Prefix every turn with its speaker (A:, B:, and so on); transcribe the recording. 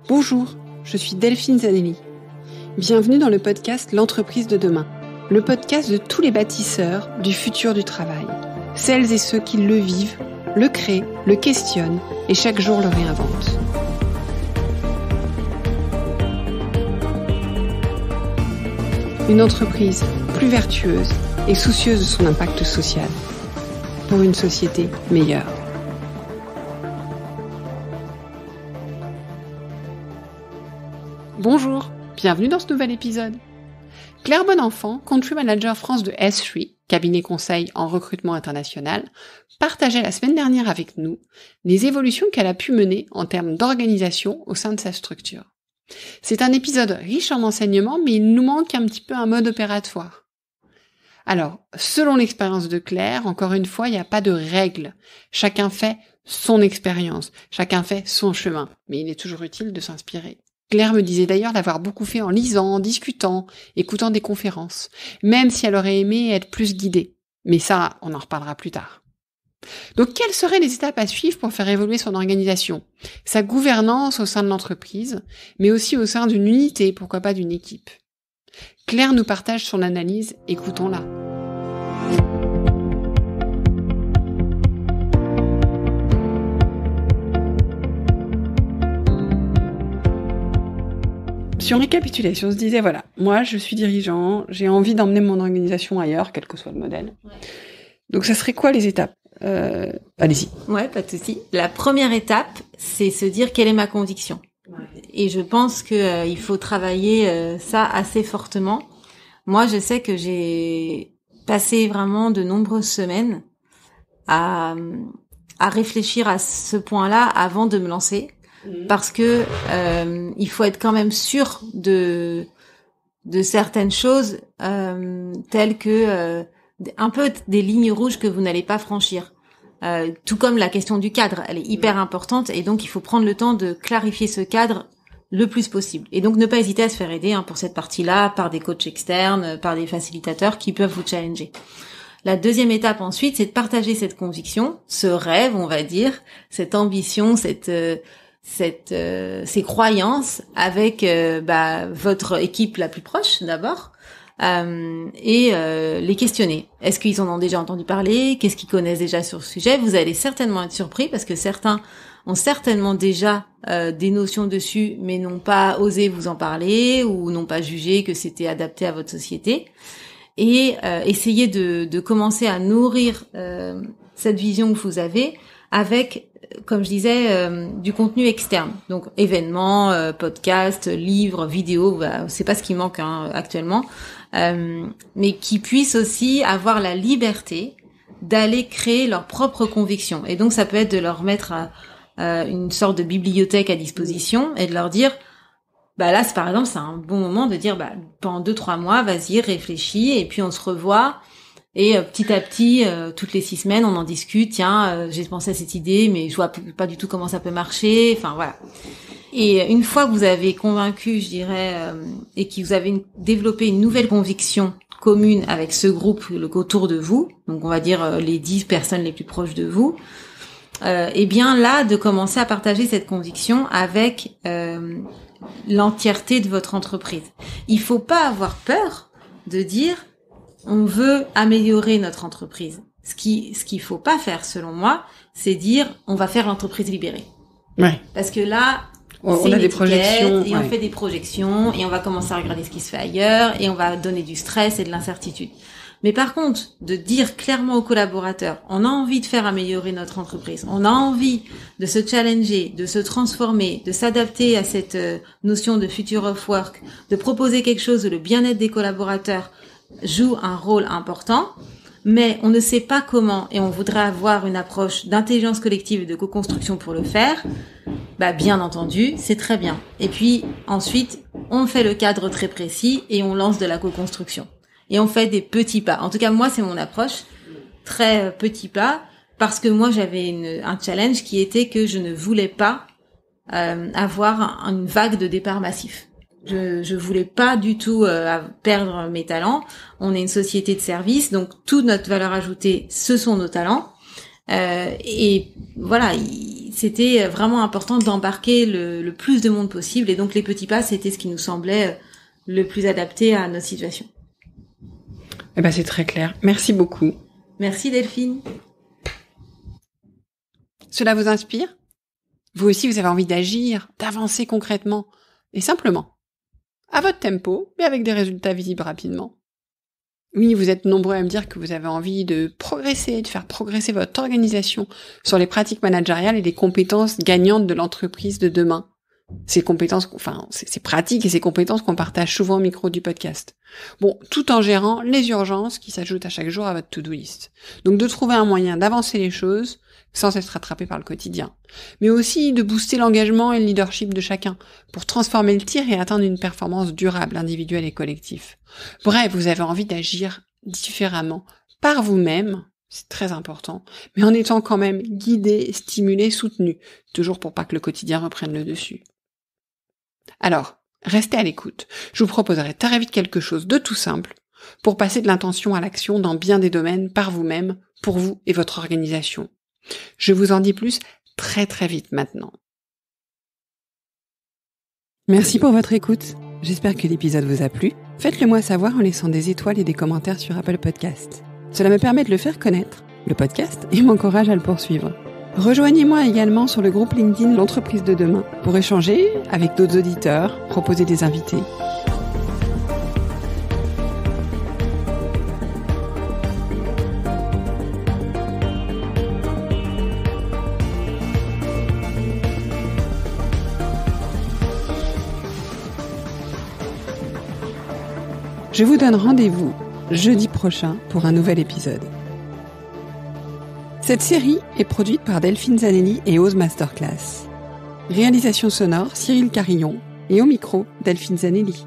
A: Bonjour, je suis Delphine Zanelli. Bienvenue dans le podcast L'entreprise de demain, le podcast de tous les bâtisseurs du futur du travail. Celles et ceux qui le vivent, le créent, le questionnent et chaque jour le réinventent. Une entreprise plus vertueuse et soucieuse de son impact social pour une société meilleure. Bonjour, bienvenue dans ce nouvel épisode. Claire Bonenfant, Country Manager France de S3, cabinet conseil en recrutement international, partageait la semaine dernière avec nous les évolutions qu'elle a pu mener en termes d'organisation au sein de sa structure. C'est un épisode riche en enseignements, mais il nous manque un petit peu un mode opératoire. Alors, selon l'expérience de Claire, encore une fois, il n'y a pas de règles. Chacun fait son expérience, chacun fait son chemin, mais il est toujours utile de s'inspirer. Claire me disait d'ailleurs d'avoir beaucoup fait en lisant, en discutant, écoutant des conférences, même si elle aurait aimé être plus guidée. Mais ça, on en reparlera plus tard. Donc, quelles seraient les étapes à suivre pour faire évoluer son organisation, sa gouvernance au sein de l'entreprise, mais aussi au sein d'une unité, pourquoi pas d'une équipe? Claire nous partage son analyse, écoutons-la. Si on récapitulait, si on se disait, voilà, moi je suis dirigeant, j'ai envie d'emmener mon organisation ailleurs, quel que soit le modèle. Ouais. Donc ça serait quoi les étapes? Allez-y.
B: Ouais, pas de souci. La première étape, c'est se dire quelle est ma conviction. Ouais. Et je pense que il faut travailler ça assez fortement. Moi, je sais que j'ai passé vraiment de nombreuses semaines à réfléchir à ce point-là avant de me lancer. Parce que il faut être quand même sûr de certaines choses telles que un peu des lignes rouges que vous n'allez pas franchir. Tout comme la question du cadre, elle est hyper importante et donc il faut prendre le temps de clarifier ce cadre le plus possible. Et donc ne pas hésiter à se faire aider pour cette partie-là par des coachs externes, par des facilitateurs qui peuvent vous challenger. La deuxième étape ensuite, c'est de partager cette conviction, ce rêve, on va dire, cette ambition, ces croyances avec votre équipe la plus proche d'abord et les questionner. Est-ce qu'ils en ont déjà entendu parler? Qu'est-ce qu'ils connaissent déjà sur le sujet? Vous allez certainement être surpris parce que certains ont certainement déjà des notions dessus mais n'ont pas osé vous en parler ou n'ont pas jugé que c'était adapté à votre société. Et essayez de commencer à nourrir cette vision que vous avez avec, comme je disais, du contenu externe. Donc événements, podcasts, livres, vidéos, c'est pas ce qui manque actuellement, mais qui puissent aussi avoir la liberté d'aller créer leurs propres convictions. Et donc ça peut être de leur mettre une sorte de bibliothèque à disposition et de leur dire, là par exemple c'est un bon moment de dire pendant 2-3 mois, vas-y, réfléchis et puis on se revoit. Et petit à petit, toutes les 6 semaines, on en discute. Tiens, j'ai pensé à cette idée, mais je vois pas du tout comment ça peut marcher. Enfin voilà. Et une fois que vous avez convaincu, je dirais, et que vous avez développé une nouvelle conviction commune avec ce groupe autour de vous, donc on va dire les 10 personnes les plus proches de vous, et bien là, de commencer à partager cette conviction avec l'entièreté de votre entreprise. Il faut pas avoir peur de dire on veut améliorer notre entreprise. Ce qu'il faut pas faire, selon moi, c'est dire on va faire l'entreprise libérée.
A: Ouais.
B: Parce que là,
A: on a des projections
B: et on fait des projections et on va commencer à regarder ce qui se fait ailleurs et on va donner du stress et de l'incertitude. Mais par contre, de dire clairement aux collaborateurs, on a envie de faire améliorer notre entreprise, on a envie de se challenger, de se transformer, de s'adapter à cette notion de future of work, de proposer quelque chose où le bien-être des collaborateurs joue un rôle important, mais on ne sait pas comment et on voudrait avoir une approche d'intelligence collective et de co-construction pour le faire, bien entendu, c'est très bien. Et puis ensuite, on fait le cadre très précis et on lance de la co-construction. Et on fait des petits pas. En tout cas, moi, c'est mon approche, très petits pas, parce que moi, j'avais un challenge qui était que je ne voulais pas avoir une vague de départ massif. Je voulais pas du tout perdre mes talents. On est une société de service, donc toute notre valeur ajoutée, ce sont nos talents. Et voilà, c'était vraiment important d'embarquer le plus de monde possible. Et donc les petits pas, c'était ce qui nous semblait le plus adapté à notre situation.
A: Eh ben, c'est très clair. Merci beaucoup.
B: Merci Delphine.
A: Cela vous inspire ? Vous aussi, vous avez envie d'agir, d'avancer concrètement et simplement. À votre tempo, mais avec des résultats visibles rapidement. Oui, vous êtes nombreux à me dire que vous avez envie de progresser, de faire progresser votre organisation sur les pratiques managériales et les compétences gagnantes de l'entreprise de demain. Ces compétences, ces pratiques et ces compétences qu'on partage souvent au micro du podcast. Bon, tout en gérant les urgences qui s'ajoutent à chaque jour à votre to-do list. Donc de trouver un moyen d'avancer les choses sans être rattrapé par le quotidien. Mais aussi de booster l'engagement et le leadership de chacun pour transformer le tir et atteindre une performance durable, individuelle et collective. Bref, vous avez envie d'agir différemment, par vous-même, c'est très important, mais en étant quand même guidé, stimulé, soutenu, toujours pour pas que le quotidien reprenne le dessus. Alors, restez à l'écoute. Je vous proposerai très vite quelque chose de tout simple pour passer de l'intention à l'action dans bien des domaines par vous-même, pour vous et votre organisation. Je vous en dis plus très très vite maintenant. Merci pour votre écoute. J'espère que l'épisode vous a plu. Faites-le moi savoir en laissant des étoiles et des commentaires sur Apple Podcasts. Cela me permet de le faire connaître, le podcast, et m'encourage à le poursuivre. Rejoignez-moi également sur le groupe LinkedIn L'entreprise de demain pour échanger avec d'autres auditeurs, proposer des invités. Je vous donne rendez-vous jeudi prochain pour un nouvel épisode. Cette série est produite par Delphine Zanelli et Ose Masterclass. Réalisation sonore Cyril Carillon et au micro Delphine Zanelli.